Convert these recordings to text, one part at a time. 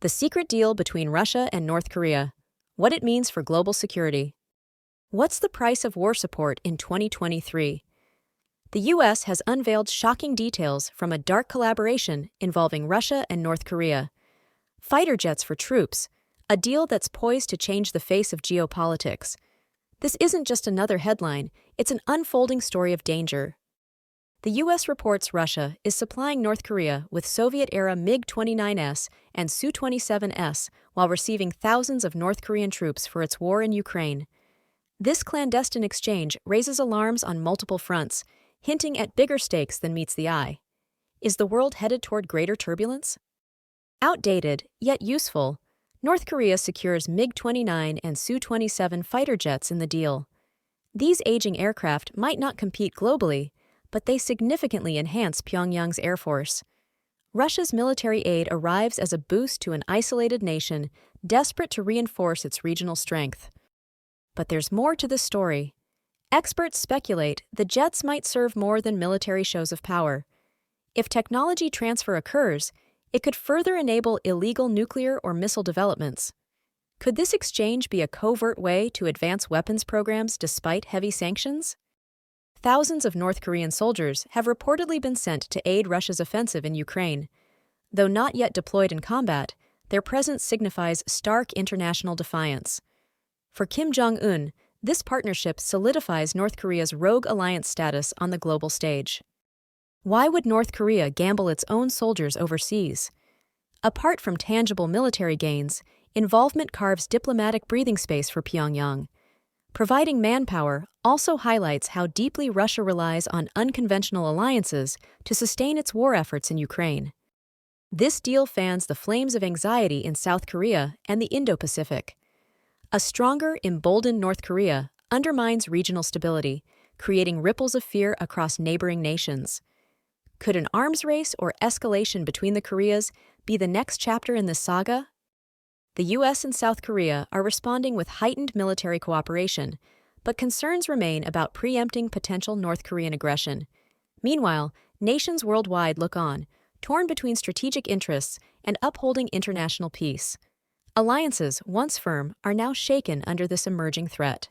The secret deal between Russia and North Korea. What it means for global security. What's the price of war support in 2023? The U.S. has unveiled shocking details from a dark collaboration involving Russia and North Korea. Fighter jets for troops, a deal that's poised to change the face of geopolitics. This isn't just another headline, it's an unfolding story of danger. The U.S. reports Russia is supplying North Korea with Soviet-era MiG-29s and Su-27s while receiving thousands of North Korean troops for its war in Ukraine. This clandestine exchange raises alarms on multiple fronts, hinting at bigger stakes than meets the eye. Is the world headed toward greater turbulence? Outdated, yet useful, North Korea secures MiG-29 and Su-27 fighter jets in the deal. These aging aircraft might not compete globally, but they significantly enhance Pyongyang's air force. Russia's military aid arrives as a boost to an isolated nation desperate to reinforce its regional strength. But there's more to this story. Experts speculate the jets might serve more than military shows of power. If technology transfer occurs, it could further enable illegal nuclear or missile developments. Could this exchange be a covert way to advance weapons programs despite heavy sanctions? Thousands of North Korean soldiers have reportedly been sent to aid Russia's offensive in Ukraine. Though not yet deployed in combat, their presence signifies stark international defiance. For Kim Jong-un, this partnership solidifies North Korea's rogue alliance status on the global stage. Why would North Korea gamble its own soldiers overseas? Apart from tangible military gains, involvement carves diplomatic breathing space for Pyongyang. Providing manpower also highlights how deeply Russia relies on unconventional alliances to sustain its war efforts in Ukraine. This deal fans the flames of anxiety in South Korea and the Indo-Pacific. A stronger, emboldened North Korea undermines regional stability, creating ripples of fear across neighboring nations. Could an arms race or escalation between the Koreas be the next chapter in this saga? The U.S. and South Korea are responding with heightened military cooperation, but concerns remain about preempting potential North Korean aggression. Meanwhile, nations worldwide look on, torn between strategic interests and upholding international peace. Alliances, once firm, are now shaken under this emerging threat.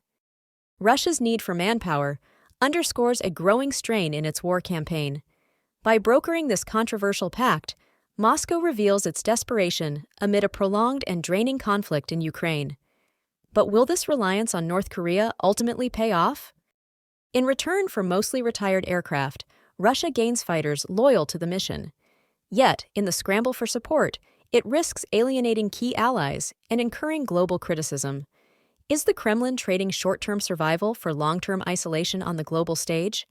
Russia's need for manpower underscores a growing strain in its war campaign. By brokering this controversial pact, Moscow reveals its desperation amid a prolonged and draining conflict in Ukraine. But will this reliance on North Korea ultimately pay off? In return for mostly retired aircraft, Russia gains fighters loyal to the mission. Yet, in the scramble for support, it risks alienating key allies and incurring global criticism. Is the Kremlin trading short-term survival for long-term isolation on the global stage?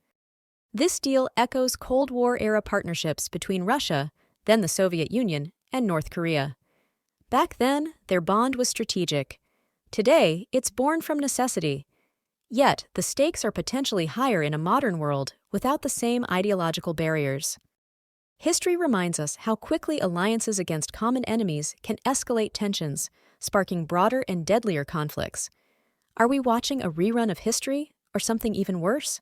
This deal echoes Cold War-era partnerships between Russia, then the Soviet Union, and North Korea. Back then, their bond was strategic. Today, it's born from necessity. Yet, the stakes are potentially higher in a modern world without the same ideological barriers. History reminds us how quickly alliances against common enemies can escalate tensions, sparking broader and deadlier conflicts. Are we watching a rerun of history, or something even worse?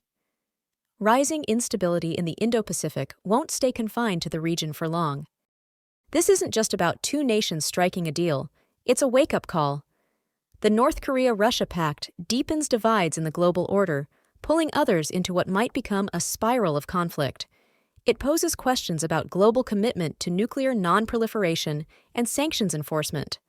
Rising instability in the Indo-Pacific won't stay confined to the region for long. This isn't just about two nations striking a deal, it's a wake-up call. The North Korea-Russia pact deepens divides in the global order, pulling others into what might become a spiral of conflict. It poses questions about global commitment to nuclear non-proliferation and sanctions enforcement.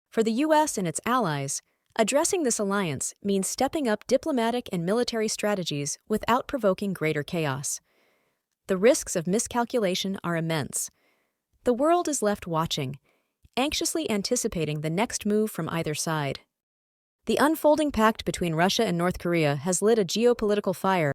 For the U.S. and its allies, addressing this alliance means stepping up diplomatic and military strategies without provoking greater chaos. The risks of miscalculation are immense. The world is left watching, anxiously anticipating the next move from either side. The unfolding pact between Russia and North Korea has lit a geopolitical fire